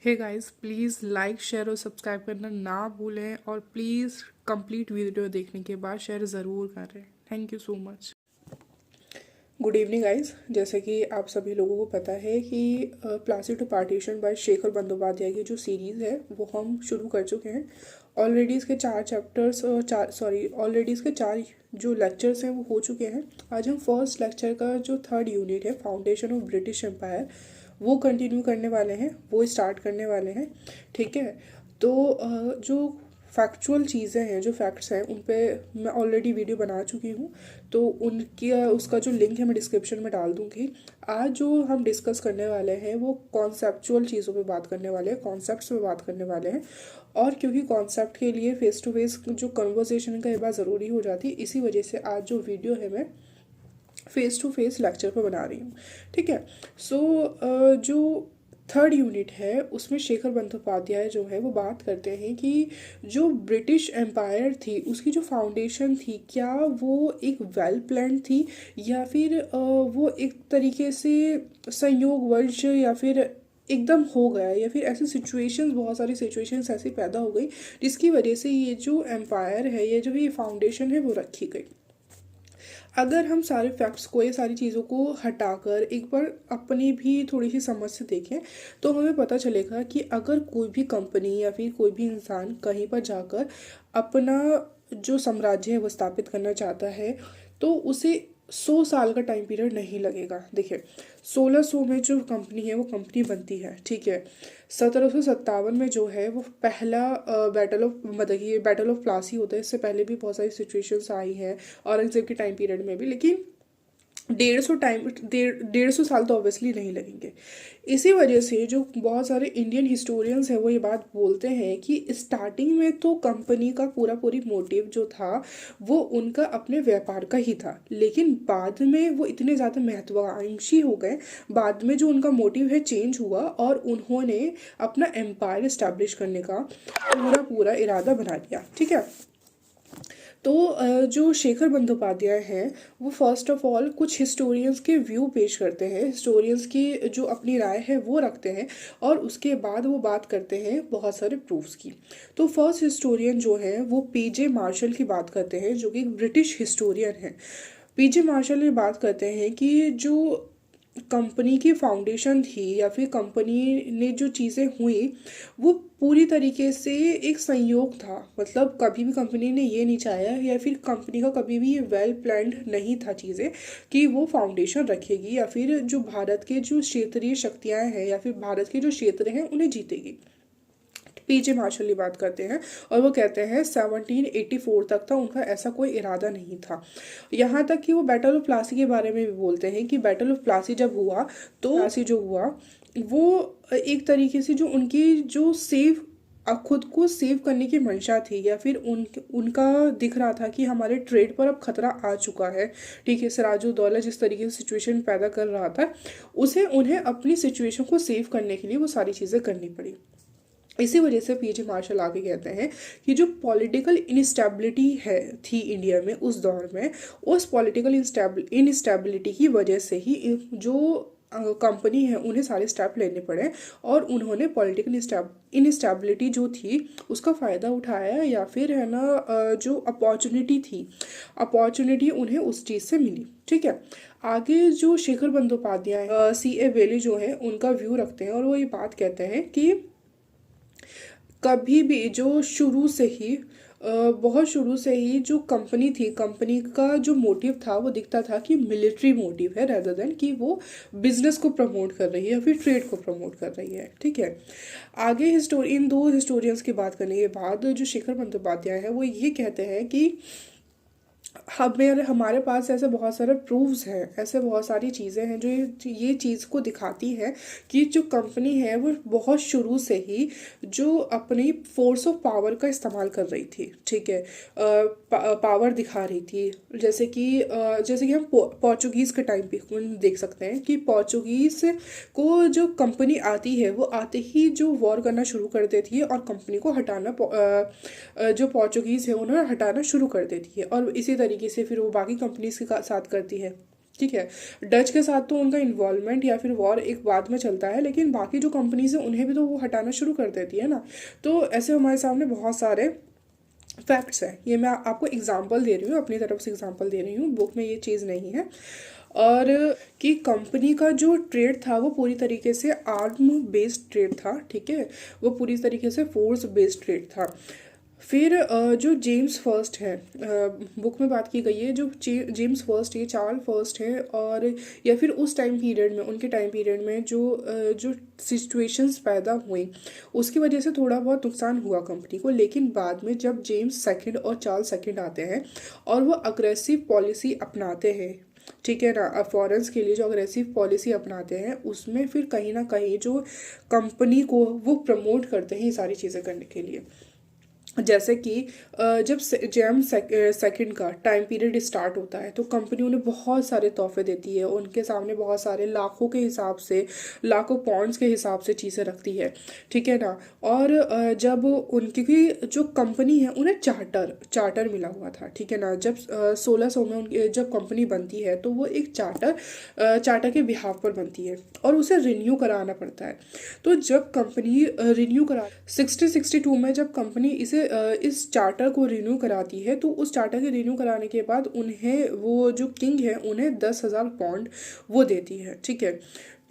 Hey guys, please like share और subscribe करना ना भूलें और प्लीज़ कंप्लीट वीडियो देखने के बाद शेयर ज़रूर करें। Thank you so much. Good evening guys. जैसे कि आप सभी लोगों को पता है कि Plassey to partition by Shekhar Bandopadhyay की जो सीरीज़ है वो हम शुरू कर चुके हैं। ऑलरेडी इसके 4 चैप्टर्स और ऑलरेडी इसके 4 जो लेक्चर्स हैं वो हो चुके हैं। आज हम फर्स्ट लेक्चर का जो थर्ड यूनिट है, फाउंडेशन ऑफ ब्रिटिश एम्पायर, वो कंटिन्यू करने वाले हैं, वो स्टार्ट करने वाले हैं। ठीक है, तो जो फैक्चुअल चीज़ें हैं, जो फैक्ट्स हैं, उन पे मैं ऑलरेडी वीडियो बना चुकी हूँ, तो उनकी उसका जो लिंक है मैं डिस्क्रिप्शन में डाल दूँगी। आज जो हम डिस्कस करने वाले हैं वो कॉन्सेप्चुअल चीज़ों पे बात करने वाले हैं, कॉन्सेप्ट्स पे बात करने वाले हैं। और क्योंकि कॉन्सेप्ट के लिए फेस टू फेस जो कन्वर्सेशन का ये बात ज़रूरी हो जाती है, इसी वजह से आज जो वीडियो है मैं फेस टू फेस लेक्चर पर बना रही हूँ। ठीक है, सो जो थर्ड यूनिट है उसमें शेखर बंदोपाध्याय जो है वो बात करते हैं कि जो ब्रिटिश एम्पायर थी उसकी जो फाउंडेशन थी, क्या वो एक वेल प्लान थी या फिर वो एक तरीके से संयोगवश या फिर एकदम हो गया, या फिर ऐसी सिचुएशंस, बहुत सारी सिचुएशंस ऐसी पैदा हो गई जिसकी वजह से ये जो एम्पायर है, ये जो ये फाउंडेशन है वो रखी गई। अगर हम सारे फैक्ट्स को, ये सारी चीज़ों को हटाकर एक बार अपनी भी थोड़ी सी समझ से देखें तो हमें पता चलेगा कि अगर कोई भी कंपनी या फिर कोई भी इंसान कहीं पर जाकर अपना जो साम्राज्य है वो स्थापित करना चाहता है तो उसे 100 साल का टाइम पीरियड नहीं लगेगा। देखिए, 1600 में जो कंपनी है वो कंपनी बनती है, ठीक है। 1757 में जो है वो पहला बैटल ऑफ, मतलब कि बैटल ऑफ प्लासी होता है। इससे पहले भी बहुत सारी सिचुएशंस आई हैं औरंगजेब के टाइम पीरियड में भी, लेकिन 150 साल तो ऑब्वियसली नहीं लगेंगे। इसी वजह से जो बहुत सारे इंडियन हिस्टोरियंस हैं वो ये बात बोलते हैं कि स्टार्टिंग में तो कंपनी का पूरी मोटिव जो था वो उनका अपने व्यापार का ही था, लेकिन बाद में वो इतने ज़्यादा महत्वाकांक्षी हो गए, बाद में जो उनका मोटिव है चेंज हुआ और उन्होंने अपना एम्पायर इस्टेब्लिश करने का पूरा इरादा बना लिया। ठीक है, तो जो शेखर बंदोपाध्याय हैं वो फर्स्ट ऑफ ऑल कुछ हिस्टोरियंस के व्यू पेश करते हैं, हिस्टोरियंस की जो अपनी राय है वो रखते हैं और उसके बाद वो बात करते हैं बहुत सारे प्रूफ्स की। तो फर्स्ट हिस्टोरियन जो है वो पीजे मार्शल की बात करते हैं, जो कि एक ब्रिटिश हिस्टोरियन है। पीजे मार्शल ये बात करते हैं कि जो कंपनी की फाउंडेशन थी या फिर कंपनी ने जो चीज़ें हुई वो पूरी तरीके से एक संयोग था। मतलब कभी भी कंपनी ने ये नहीं चाहा या फिर कंपनी का कभी भी ये वेल प्लान्ड नहीं था चीज़ें कि वो फाउंडेशन रखेगी या फिर जो भारत के जो क्षेत्रीय शक्तियाँ हैं या फिर भारत के जो क्षेत्र हैं उन्हें जीतेगी। पीजे मार्शल बात करते हैं और वो कहते हैं 1784 तक था उनका ऐसा कोई इरादा नहीं था। यहाँ तक कि वो बैटल ऑफ प्लासी के बारे में भी बोलते हैं कि बैटल ऑफ प्लासी जब हुआ तो प्लासी जो हुआ वो एक तरीके से जो उनकी जो खुद को सेव करने की मंशा थी या फिर उनका दिख रहा था कि हमारे ट्रेड पर अब खतरा आ चुका है। ठीक है, सिराजुद्दौला जिस तरीके से सिचुएशन पैदा कर रहा था उसे उन्हें अपनी सिचुएशन को सेव करने के लिए वो सारी चीज़ें करनी पड़ी। इसी वजह से पीजे मार्शल आगे कहते हैं कि जो पॉलिटिकल इनस्टेबिलिटी है थी इंडिया में उस दौर में, उस पॉलिटिकल इनस्टेबिलिटी की वजह से ही जो कंपनी है उन्हें सारे स्टेप लेने पड़े और उन्होंने पॉलिटिकल इनस्टेबिलिटी जो थी उसका फ़ायदा उठाया या फिर है ना, जो अपॉर्चुनिटी थी, अपॉर्चुनिटी उन्हें उस चीज़ से मिली। ठीक है, आगे जो शेखर बंदोपाध्याय C.A. वेले जो है उनका व्यू रखते हैं और वो ये बात कहते हैं कि कभी भी जो शुरू से ही बहुत शुरू से ही जो कंपनी थी, कंपनी का जो मोटिव था वो दिखता था कि मिलिट्री मोटिव है रेदर देन कि वो बिजनेस को प्रमोट कर रही है या फिर ट्रेड को प्रमोट कर रही है। ठीक है, आगे इन दो हिस्टोरियंस की बात करने के बाद जो शेखर बंदोपाध्याय है वो ये कहते हैं कि हमारे पास ऐसे बहुत सारे प्रूफ्स हैं, ऐसे बहुत सारी चीज़ें हैं जो ये चीज़ को दिखाती हैं कि जो कंपनी है वो बहुत शुरू से ही जो अपनी फोर्स ऑफ पावर का इस्तेमाल कर रही थी। ठीक है, पावर दिखा रही थी। जैसे कि हम पोर्चुगीज़ के टाइम पे देख सकते हैं कि पोर्चुगीज़ को जो कंपनी आती है वो आते ही जो वॉर करना शुरू कर देती है और कंपनी को हटाना, जो पोर्चुगीज़ है उन्हें हटाना शुरू कर देती है और इसी तरीके से फिर वो बाकी कंपनीज के साथ करती है। ठीक है। डच के साथ तो उनका इन्वॉल्वमेंट या फिर वॉर एक बाद में चलता है, लेकिन बाकी जो कंपनीज हैं उन्हें भी तो वो हटाना शुरू कर देती है ना। तो ऐसे हमारे सामने बहुत सारे फैक्ट्स हैं। ये मैं आपको एग्जांपल दे रही हूँ, अपनी तरफ से एग्जांपल दे रही हूँ, बुक में ये चीज़ नहीं है। और कि कंपनी का जो ट्रेड था वो पूरी तरीके से आर्म बेस्ड ट्रेड था, ठीक है, वो पूरी तरीके से फोर्स बेस्ड ट्रेड था। फिर जो जेम्स फर्स्ट है, बुक में बात की गई है, जो जेम्स फर्स्ट है, चार्ल फर्स्ट है, और या फिर उस टाइम पीरियड में, उनके टाइम पीरियड में जो सिचुएशंस पैदा हुई उसकी वजह से थोड़ा बहुत नुकसान हुआ कंपनी को। लेकिन बाद में जब जेम्स सेकंड और चार्ल्स सेकंड आते हैं और वो अग्रेसिव पॉलिसी अपनाते हैं, ठीक है ना, फॉरेंस के लिए जो अग्रेसिव पॉलिसी अपनाते हैं, उसमें फिर कहीं ना कहीं जो कंपनी को वो प्रमोट करते हैं ये सारी चीज़ें करने के लिए। जैसे कि जब जेम्स सेकंड का टाइम पीरियड स्टार्ट होता है तो कंपनी उन्हें बहुत सारे तोहफे देती है, उनके सामने बहुत सारे लाखों के हिसाब से, लाखों पॉन्ड्स के हिसाब से चीज़ें रखती है, ठीक है ना। और जब उनकी जो कंपनी है उन्हें चार्टर मिला हुआ था, ठीक है ना। जब 1600 में उनकी जब कंपनी बनती है तो वो एक चार्टर के बिहाफ पर बनती है और उसे रिन्यू कराना पड़ता है। तो जब कंपनी रिन्यू करा 1662 में जब कंपनी इस चार्टर को रिन्यू कराती है, तो उस चार्टर के रिन्यू कराने के बाद उन्हें वो जो किंग है उन्हें 10,000 पौंड वो देती है, ठीक है।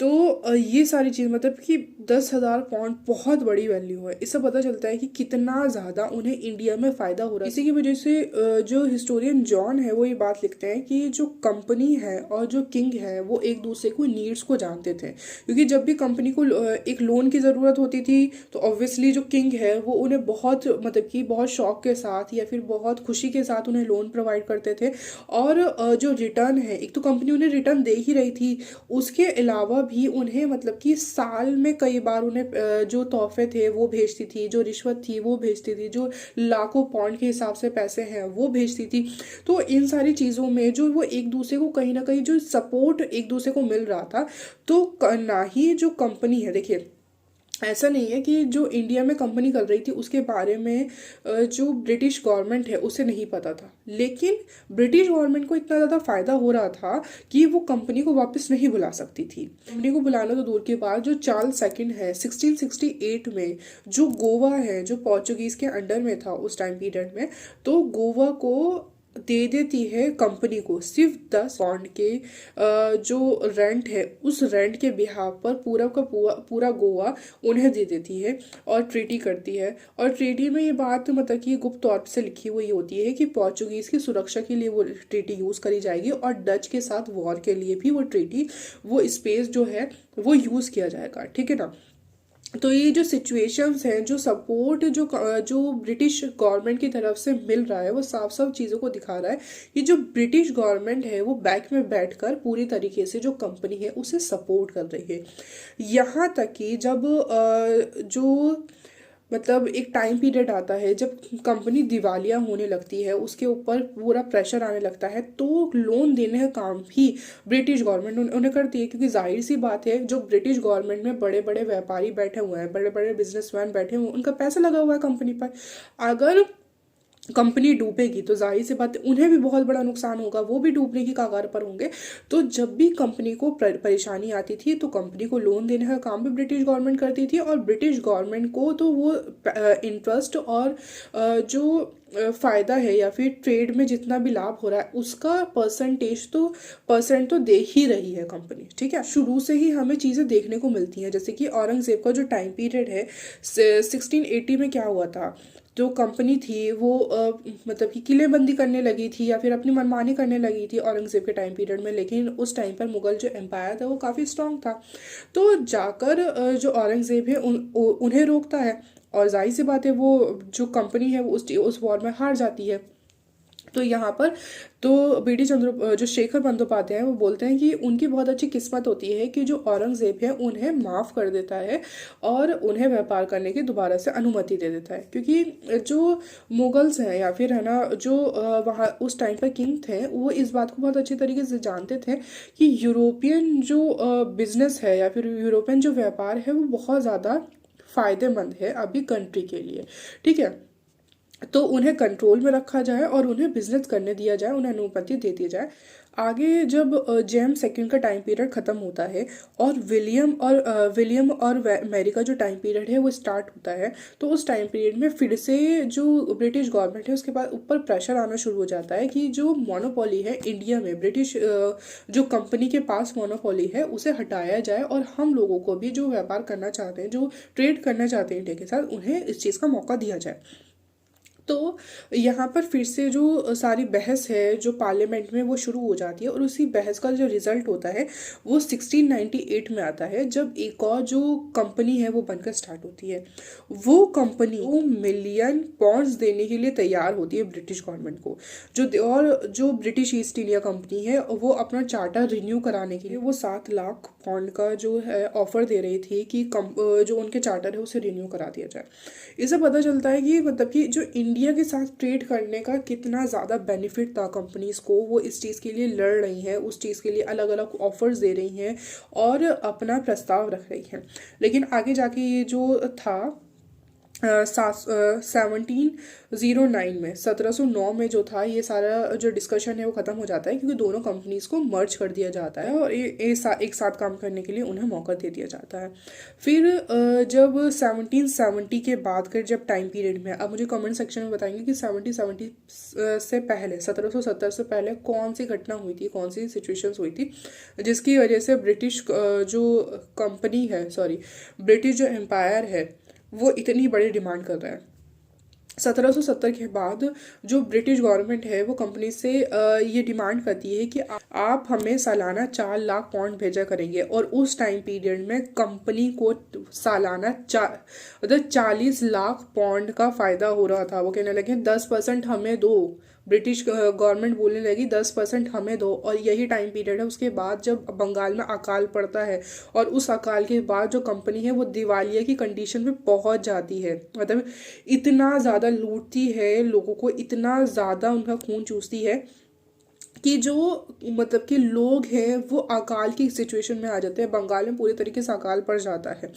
तो ये सारी चीज़ मतलब कि 10,000 पौंड बहुत बड़ी वैल्यू है। इससे पता चलता है कि कितना ज़्यादा उन्हें इंडिया में फ़ायदा हो रहा है। इसी की वजह से जो हिस्टोरियन जॉन है वो ये बात लिखते हैं कि जो कंपनी है और जो किंग है वो एक दूसरे को नीड्स को जानते थे, क्योंकि जब भी कंपनी को एक लोन की ज़रूरत होती थी तो ऑब्वियसली जो किंग है वो उन्हें बहुत मतलब कि बहुत शौक के साथ या फिर बहुत खुशी के साथ उन्हें लोन प्रोवाइड करते थे। और जो रिटर्न है, एक तो कंपनी उन्हें रिटर्न दे ही रही थी, उसके अलावा भी उन्हें मतलब कि साल में कई बार उन्हें जो तोहफे थे वो भेजती थी, जो रिश्वत थी वो भेजती थी, जो लाखों पौंड के हिसाब से पैसे हैं वो भेजती थी। तो इन सारी चीज़ों में जो वो एक दूसरे को कहीं ना कहीं जो सपोर्ट एक दूसरे को मिल रहा था। तो ना ही जो कंपनी है, देखिए ऐसा नहीं है कि जो इंडिया में कंपनी कर रही थी उसके बारे में जो ब्रिटिश गवर्नमेंट है उसे नहीं पता था, लेकिन ब्रिटिश गवर्नमेंट को इतना ज़्यादा फायदा हो रहा था कि वो कंपनी को वापस नहीं बुला सकती थी। कंपनी को बुलाना तो दूर के बाद, जो चार्ल्स सेकंड है 1668 में जो गोवा है जो पोर्चुगीज़ के अंडर में था उस टाइम पीरियड में, तो गोवा को दे देती है कंपनी को सिर्फ 10 पौंड के जो रेंट है, उस रेंट के बिहाफ पर पूरा का पूरा गोवा उन्हें दे देती है और ट्रीटी करती है। और ट्रीटी में ये बात मतलब कि गुप्त तौर से लिखी हुई होती है कि पोर्चुगीज़ की सुरक्षा के लिए वो ट्रीटी यूज़ करी जाएगी और डच के साथ वॉर के लिए भी वो ट्रीटी, वो स्पेस जो है वो यूज़ किया जाएगा, ठीक है ना। तो ये जो सिचुएशंस हैं, जो सपोर्ट जो ब्रिटिश गवर्नमेंट की तरफ से मिल रहा है वो साफ साफ चीज़ों को दिखा रहा है कि जो ब्रिटिश गवर्नमेंट है वो बैक में बैठकर पूरी तरीके से जो कंपनी है उसे सपोर्ट कर रही है। यहाँ तक कि जब जो मतलब एक टाइम पीरियड आता है जब कंपनी दिवालिया होने लगती है, उसके ऊपर पूरा प्रेशर आने लगता है, तो लोन देने का काम भी ब्रिटिश गवर्नमेंट उन्हें करती है। क्योंकि जाहिर सी बात है जो ब्रिटिश गवर्नमेंट में बड़े बड़े व्यापारी बैठे हुए हैं, बड़े बड़े बिजनेसमैन बैठे हुए हैं, उनका पैसा लगा हुआ है कंपनी पर। अगर कंपनी डूबेगी तो जाहिर सी बात है उन्हें भी बहुत बड़ा नुकसान होगा, वो भी डूबने की कगार पर होंगे। तो जब भी कंपनी को परेशानी आती थी तो कंपनी को लोन देने का काम भी ब्रिटिश गवर्नमेंट करती थी, और ब्रिटिश गवर्नमेंट को तो वो इंटरेस्ट और जो फ़ायदा है या फिर ट्रेड में जितना भी लाभ हो रहा है उसका परसेंट तो दे ही रही है कंपनी, ठीक है। शुरू से ही हमें चीज़ें देखने को मिलती हैं, जैसे कि औरंगज़ेब का जो टाइम पीरियड है 1680 में क्या हुआ था। जो कंपनी थी वो मतलब कि किलेबंदी करने लगी थी या फिर अपनी मनमानी करने लगी थी औरंगज़ेब के टाइम पीरियड में, लेकिन उस टाइम पर मुगल जो एम्पायर था वो काफ़ी स्ट्रांग था। तो जाकर जो औरंगज़ेब है उन्हें रोकता है, और जाहिर सी बात है वो जो कंपनी है वो उस वॉर में हार जाती है। तो यहाँ पर तो बीडी चंद्र जो शेखर बंदोपाध्याय हैं वो बोलते हैं कि उनकी बहुत अच्छी किस्मत होती है कि जो औरंगज़ेब है उन्हें माफ़ कर देता है और उन्हें व्यापार करने की दोबारा से अनुमति दे देता है। क्योंकि जो मुगल्स हैं या फिर है ना जो वहाँ उस टाइम पर किंग थे वो इस बात को बहुत अच्छी तरीके से जानते थे कि यूरोपियन जो बिजनेस है या फिर यूरोपियन जो व्यापार है वो बहुत ज़्यादा फ़ायदेमंद है अभी कंट्री के लिए, ठीक है। तो उन्हें कंट्रोल में रखा जाए और उन्हें बिजनेस करने दिया जाए, उन्हें अनुमति दे दी जाए। आगे जब जेम्स सेकंड का टाइम पीरियड ख़त्म होता है और विलियम और मैरी का जो टाइम पीरियड है वो स्टार्ट होता है, तो उस टाइम पीरियड में फिर से जो ब्रिटिश गवर्नमेंट है उसके बाद ऊपर प्रेशर आना शुरू हो जाता है कि जो मोनोपोली है इंडिया में, ब्रिटिश जो कंपनी के पास मोनोपोली है उसे हटाया जाए और हम लोगों को भी जो व्यापार करना चाहते हैं, जो ट्रेड करना चाहते हैं इंडिया के साथ, उन्हें इस चीज़ का मौका दिया जाए। तो यहाँ पर फिर से जो सारी बहस है जो पार्लियामेंट में वो शुरू हो जाती है और उसी बहस का जो रिजल्ट होता है वो 1698 में आता है, जब एक और जो कंपनी है वो बनकर स्टार्ट होती है। वो कंपनी वो मिलियन पॉन्ड्स देने के लिए तैयार होती है ब्रिटिश गवर्नमेंट को। और जो ब्रिटिश ईस्ट इंडिया कंपनी है वो अपना चार्टर रिन्यू कराने के लिए वो 7 लाख पॉन्ड का जो है ऑफर दे रही थी कि जो उनके चार्टर है उसे रिन्यू करा दिया जाए। इससे पता चलता है कि मतलब कि जो इंडिया के साथ ट्रेड करने का कितना ज़्यादा बेनिफिट था कंपनीज को, वो इस चीज़ के लिए लड़ रही हैं, उस चीज़ के लिए अलग अलग ऑफर्स दे रही हैं और अपना प्रस्ताव रख रही हैं। लेकिन आगे जाके ये जो था 1709 में 1709 में जो था ये सारा जो डिस्कशन है वो ख़त्म हो जाता है, क्योंकि दोनों कंपनीज को मर्ज कर दिया जाता है और एक साथ काम करने के लिए उन्हें मौका दे दिया जाता है। फिर जब 1770 के बाद का जब टाइम पीरियड में, अब मुझे कमेंट सेक्शन में बताएंगे कि 1770 से पहले 1770 से पहले कौन सी घटना हुई थी, कौन सी सिचुएशंस हुई थी जिसकी वजह से ब्रिटिश जो कंपनी है, सॉरी ब्रिटिश जो एम्पायर है वो इतनी बड़ी डिमांड कर रहा है। 1770 के बाद जो ब्रिटिश गवर्नमेंट है वो कंपनी से ये डिमांड करती है कि आप हमें सालाना 4 लाख पॉन्ड भेजा करेंगे, और उस टाइम पीरियड में कंपनी को सालाना 40 लाख पॉन्ड का फ़ायदा हो रहा था। वो कहने लगे 10% हमें दो, ब्रिटिश गवर्नमेंट बोलने लगी 10% हमें दो। और यही टाइम पीरियड है उसके बाद जब बंगाल में अकाल पड़ता है और उस अकाल के बाद जो कंपनी है वो दिवालिया की कंडीशन में पहुंच जाती है। मतलब इतना ज़्यादा लूटती है लोगों को, इतना ज़्यादा उनका खून चूसती है कि जो मतलब कि लोग हैं वो अकाल की सिचुएशन में आ जाते हैं। बंगाल में पूरी तरीके से अकाल पड़ जाता है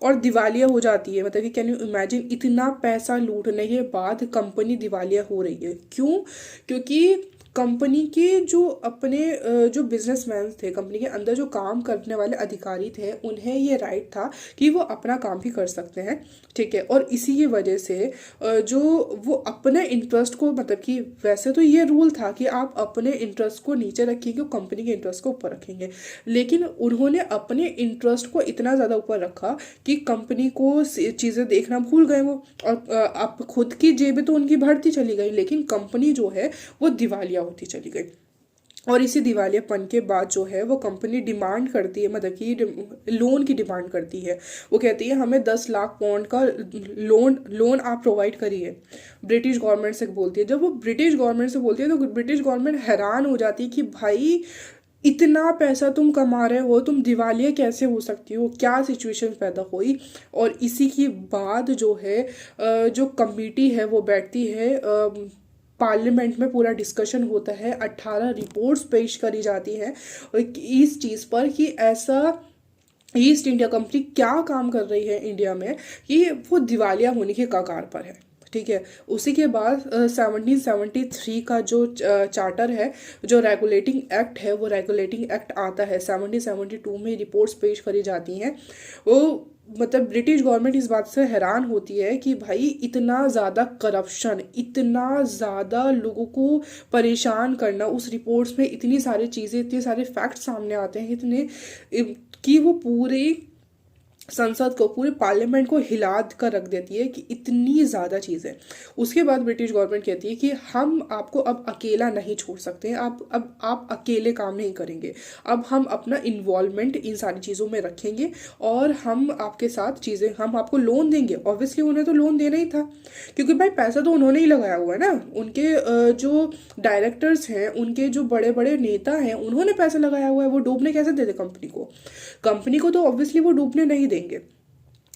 और दिवालिया हो जाती है। मतलब कि कैन यू इमेजिन, इतना पैसा लूटने के बाद कंपनी दिवालिया हो रही है। क्यों? क्योंकि कंपनी के जो अपने जो बिजनेसमैन थे, कंपनी के अंदर जो काम करने वाले अधिकारी थे, उन्हें ये राइट था कि वो अपना काम भी कर सकते हैं, ठीक है। और इसी की वजह से जो वो अपने इंटरेस्ट को, मतलब कि वैसे तो ये रूल था कि आप अपने इंटरेस्ट को नीचे रखेंगे और कंपनी के इंटरेस्ट को ऊपर रखेंगे, लेकिन उन्होंने अपने इंटरेस्ट को इतना ज़्यादा ऊपर रखा कि कंपनी को चीज़ें देखना भूल गए वो, और अब खुद की जेबें तो उनकी बढ़ती चली गई, लेकिन कंपनी जो है वो दिवालिया होती चली गई। और इसी दिवालियापन के बाद जो है वो कंपनी डिमांड करती है, मतलब कि लोन की डिमांड करती है। वो कहती है हमें 10 लाख पौंड का लोन आप प्रोवाइड करिए, ब्रिटिश गवर्नमेंट से बोलती है। जब वो ब्रिटिश गवर्नमेंट से बोलती है तो ब्रिटिश गवर्नमेंट हैरान हो जाती है कि भाई इतना पैसा तुम कमा रहे हो, तुम दिवालिया कैसे हो सकती हो, क्या सिचुएशन पैदा हुई। और इसी के बाद जो है जो कमेटी है वो बैठती है, पार्लियामेंट में पूरा डिस्कशन होता है, 18 रिपोर्ट्स पेश करी जाती हैं इस चीज़ पर कि ऐसा ईस्ट इंडिया कंपनी क्या काम कर रही है इंडिया में कि वो दिवालिया होने के कगार पर है, ठीक है। उसी के बाद 1773 का जो चार्टर है, जो रेगुलेटिंग एक्ट है, वो रेगुलेटिंग एक्ट आता है। 1772 में रिपोर्ट्स पेश करी जाती हैं। वो मतलब ब्रिटिश गवर्नमेंट इस बात से हैरान होती है कि भाई इतना ज़्यादा करप्शन, इतना ज़्यादा लोगों को परेशान करना, उस रिपोर्ट्स में इतनी सारी चीज़ें, इतने सारे फैक्ट सामने आते हैं, इतने कि वो पूरे संसद को, पूरे पार्लियामेंट को हिला कर रख देती है कि इतनी ज़्यादा चीज़ें। उसके बाद ब्रिटिश गवर्नमेंट कहती है कि हम आपको अब अकेला नहीं छोड़ सकते हैं, अब आप अकेले काम नहीं करेंगे, अब हम अपना इन्वॉल्वमेंट इन सारी चीज़ों में रखेंगे और हम आपके साथ चीज़ें, हम आपको लोन देंगे। ऑब्वियसली उन्हें तो लोन देना ही था, क्योंकि भाई पैसा तो उन्होंने ही लगाया हुआ है ना, उनके जो डायरेक्टर्स हैं, उनके जो बड़े बड़े नेता हैं, उन्होंने पैसा लगाया हुआ है। वो डूबने कैसे देते कंपनी को? कंपनी को तो ऑब्वियसली वो डूबने नहीं देंगे,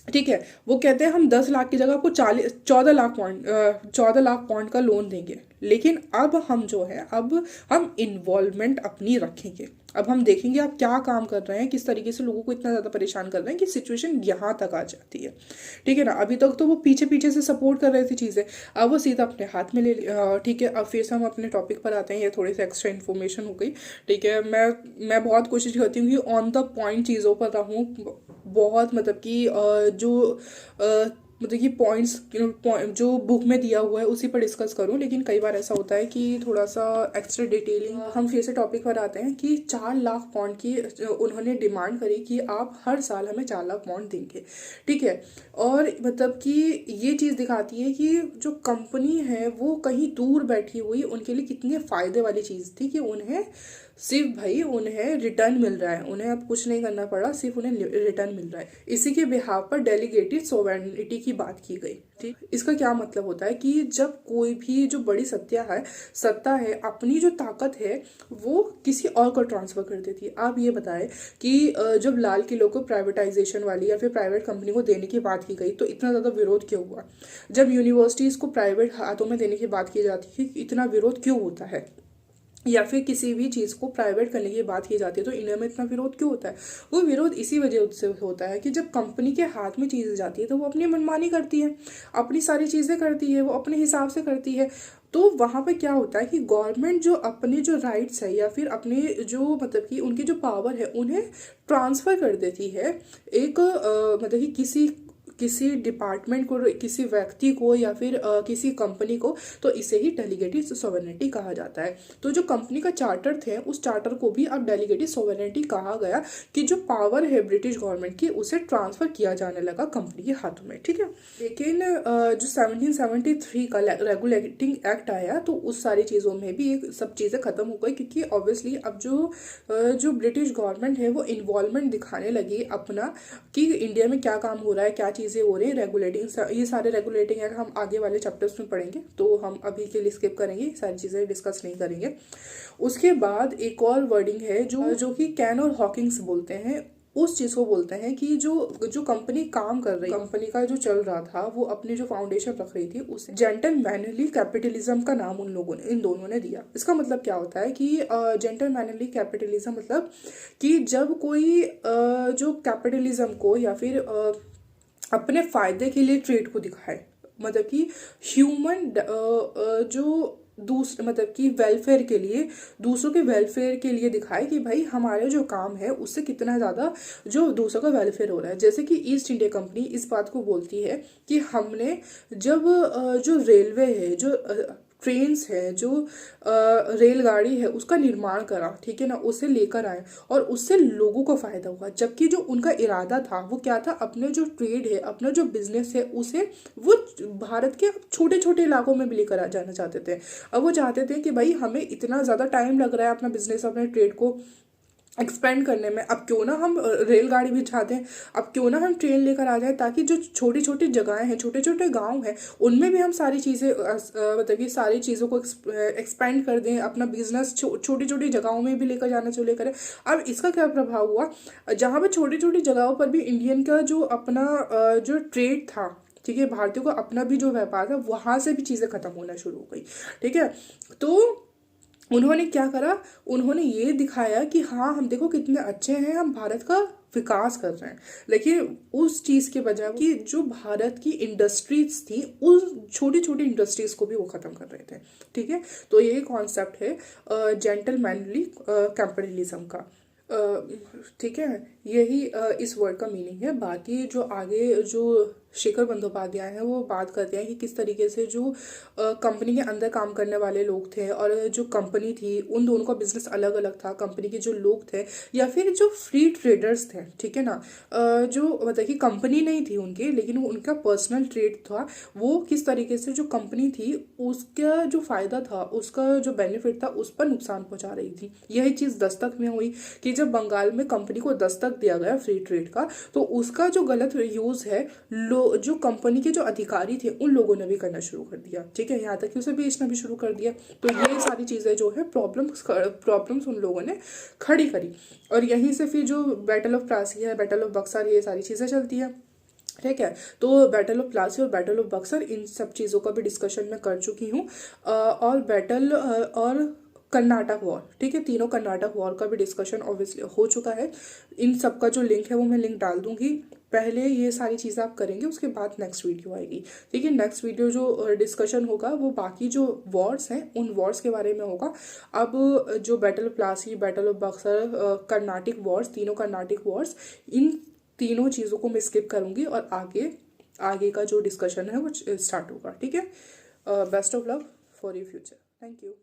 ठीक है। वो कहते हैं हम 10 लाख की जगह आपको 14 लाख पॉइंट का लोन देंगे, लेकिन अब हम जो है, अब हम इन्वॉल्वमेंट अपनी रखेंगे। अब हम देखेंगे आप क्या काम कर रहे हैं, किस तरीके से लोगों को इतना ज़्यादा परेशान कर रहे हैं कि सिचुएशन यहाँ तक आ जाती है। ठीक है ना, अभी तक तो वो पीछे पीछे से सपोर्ट कर रहे थे चीज़ें, अब वो सीधा अपने हाथ में ले ठीक है। अब फिर से हम अपने टॉपिक पर आते हैं, ये थोड़ी सी एक्स्ट्रा इन्फॉर्मेशन हो गई। ठीक है, मैं बहुत कोशिश करती हूँ कि ऑन द पॉइंट चीज़ों पर रहूँ, बहुत मतलब कि जो मतलब कि पॉइंट्स जो बुक में दिया हुआ है उसी पर डिस्कस करूं, लेकिन कई बार ऐसा होता है कि थोड़ा सा एक्स्ट्रा डिटेलिंग। हम फिर से टॉपिक पर आते हैं कि 4 लाख पाउंड की उन्होंने डिमांड करी कि आप हर साल हमें 4 लाख पाउंड देंगे। ठीक है, और मतलब कि ये चीज़ दिखाती है कि जो कंपनी है वो कहीं दूर बैठी हुई उनके लिए कितने फ़ायदे वाली चीज़ थी कि उन्हें सिर्फ भाई उन्हें रिटर्न मिल रहा है, उन्हें अब कुछ नहीं करना पड़ा, सिर्फ उन्हें रिटर्न मिल रहा है। इसी के बिहाफ पर डेलीगेटेड सोवेरेनिटी की बात की गई। ठीक, इसका क्या मतलब होता है कि जब कोई भी जो बड़ी सत्ता है अपनी जो ताकत है वो किसी और को ट्रांसफर कर देती है। आप ये बताएं कि जब लाल किलो को प्राइवेटाइजेशन वाली या फिर प्राइवेट कंपनी को देने की बात की गई तो इतना ज़्यादा विरोध क्यों हुआ? जब यूनिवर्सिटीज़ को प्राइवेट हाथों में देने की बात की जाती है इतना विरोध क्यों होता है? या फिर किसी भी चीज़ को प्राइवेट करने की बात की जाती है तो इंडिया में इतना विरोध क्यों होता है? वो विरोध इसी वजह से होता है कि जब कंपनी के हाथ में चीज़ जाती है तो वो अपनी मनमानी करती है, अपनी सारी चीज़ें करती है, वो अपने हिसाब से करती है। तो वहाँ पे क्या होता है कि गवर्नमेंट जो अपने जो राइट्स है या फिर अपने जो मतलब कि उनकी जो पावर है उन्हें ट्रांसफ़र कर देती है एक मतलब कि किसी डिपार्टमेंट को, किसी व्यक्ति को या फिर किसी कंपनी को। तो इसे ही डेलीगेटेड सोवेरेनिटी कहा जाता है। तो जो कंपनी का चार्टर थे उस चार्टर को भी अब डेलीगेटेड सोवेरेनिटी कहा गया कि जो पावर है ब्रिटिश गवर्नमेंट की उसे ट्रांसफ़र किया जाने लगा कंपनी के हाथों में। ठीक है, लेकिन जो 1773 का रेगुलेटिंग एक्ट आया तो उस सारी चीज़ों में भी एक सब चीज़ें ख़त्म हो गई, क्योंकि ऑब्वियसली अब जो ब्रिटिश गवर्नमेंट है वो इन्वॉल्वमेंट दिखाने लगी अपना कि इंडिया में क्या काम हो रहा है, क्या चीज़ें हो रही हैं। रेगुलेटिंग, ये सारे रेगुलेटिंग एक्ट हम आगे वाले चैप्टर्स में पढ़ेंगे तो हम अभी के लिए स्किप करेंगे, सारी चीज़ें डिस्कस नहीं करेंगे। उसके बाद एक और वर्डिंग है जो कि कैन और हॉकिंग्स बोलते हैं। उस चीज़ को बोलते हैं कि जो कंपनी काम कर रही, कंपनी का जो चल रहा था वो अपनी जो फाउंडेशन रख रही थी उसे जेंटलमैनली कैपिटलिज्म का नाम इन दोनों ने दिया। इसका मतलब क्या होता है कि जेंटलमैनली कैपिटलिज्म मतलब कि जब कोई जो कैपिटलिज्म को या फिर अपने फ़ायदे के लिए ट्रेड को दिखाए, मतलब कि ह्यूमन जो दूसरे मतलब कि वेलफेयर के लिए, दूसरों के वेलफेयर के लिए दिखाए कि भाई हमारे जो काम है उससे कितना ज़्यादा जो दूसरों का वेलफेयर हो रहा है। जैसे कि ईस्ट इंडिया कंपनी इस बात को बोलती है कि हमने जब जो रेलवे है, जो ट्रेन्स है, जो रेलगाड़ी है उसका निर्माण करा, ठीक है ना, उसे लेकर आए और उससे लोगों को फ़ायदा हुआ। जबकि जो उनका इरादा था वो क्या था, अपने जो ट्रेड है, अपना जो बिजनेस है उसे वो भारत के छोटे छोटे इलाकों में भी लेकर जाना चाहते थे। अब वो चाहते थे कि भाई हमें इतना ज़्यादा टाइम लग रहा है अपना बिजनेस, अपने ट्रेड को एक्सपेंड करने में, अब क्यों ना हम रेलगाड़ी भी चाहते हैं, अब क्यों ना हम ट्रेन लेकर आ जाए ताकि जो छोटी छोटी जगहें हैं, छोटे छोटे गांव हैं, उनमें भी हम सारी चीज़ें मतलब कि सारी चीज़ों को एक्सपेंड कर दें, अपना बिजनेस छोटी छोटी जगहों में भी लेकर जाना चाहिए करें। अब इसका क्या प्रभाव हुआ, जहाँ पर छोटी छोटी जगहों पर भी इंडियन का जो अपना जो ट्रेड था, ठीक है, भारतीयों का अपना भी जो व्यापार था, वहाँ से भी चीज़ें खत्म होना शुरू हो गई। ठीक है, तो उन्होंने क्या करा, उन्होंने ये दिखाया कि हाँ हम देखो कितने अच्छे हैं, हम भारत का विकास कर रहे हैं। लेकिन उस चीज़ के बजाय कि जो भारत की इंडस्ट्रीज थी उस छोटी छोटी इंडस्ट्रीज को भी वो ख़त्म कर रहे थे। ठीक है, तो ये कॉन्सेप्ट है जेंटलमैनली कैपिटलिज्म का। ठीक है, यही इस वर्ड का मीनिंग है। बाकी जो आगे जो शेखर बंदोपाध्याय हैं वो बात करते हैं कि किस तरीके से जो कंपनी के अंदर काम करने वाले लोग थे और जो कंपनी थी उन दोनों का बिजनेस अलग अलग था। कंपनी के जो लोग थे या फिर जो फ्री ट्रेडर्स थे, ठीक है ना, जो मतलब कि कंपनी नहीं थी उनकी लेकिन वो उनका पर्सनल ट्रेड था, वो किस तरीके से जो कंपनी थी उसका जो फ़ायदा था, उसका जो बेनिफिट था उस पर नुकसान पहुंचा रही थी। यही चीज़ दस्तक में हुई कि जब बंगाल में कंपनी को दस्तक दिया गया फ्री ट्रेड का, तो उसका जो गलत यूज़ है जो कंपनी के जो अधिकारी थे उन लोगों ने भी करना शुरू कर दिया। ठीक है, यहाँ तक कि उसे बेचना भी शुरू कर दिया। तो ये सारी चीज़ें जो है प्रॉब्लम्स उन लोगों ने खड़ी करी और यहीं से फिर जो बैटल ऑफ प्लासी है, बैटल ऑफ बक्सर, ये सारी चीज़ें चलती है। ठीक है। तो बैटल ऑफ प्लासी और बैटल ऑफ बक्सर, इन सब चीज़ों का भी डिस्कशन मैं कर चुकी हूँ। और बैटल और कर्नाटक वॉर, ठीक है, तीनों कर्नाटक वॉर का भी डिस्कशन ऑब्वियसली हो चुका है। इन सब का जो लिंक है वो मैं लिंक डाल दूंगी। पहले ये सारी चीज़ें आप करेंगे, उसके बाद नेक्स्ट वीडियो आएगी। ठीक है, नेक्स्ट वीडियो जो डिस्कशन होगा वो बाकी जो वॉर्स हैं उन वॉर्स के बारे में होगा। अब जो battle of Plassey, battle of Buxar, Carnatic Wars, तीनों कर्नाटिक वॉर्स, इन तीनों चीज़ों को मैं स्किप करूँगी और आगे आगे का जो डिस्कशन है वो स्टार्ट होगा। ठीक है, best of luck for your future. Thank you.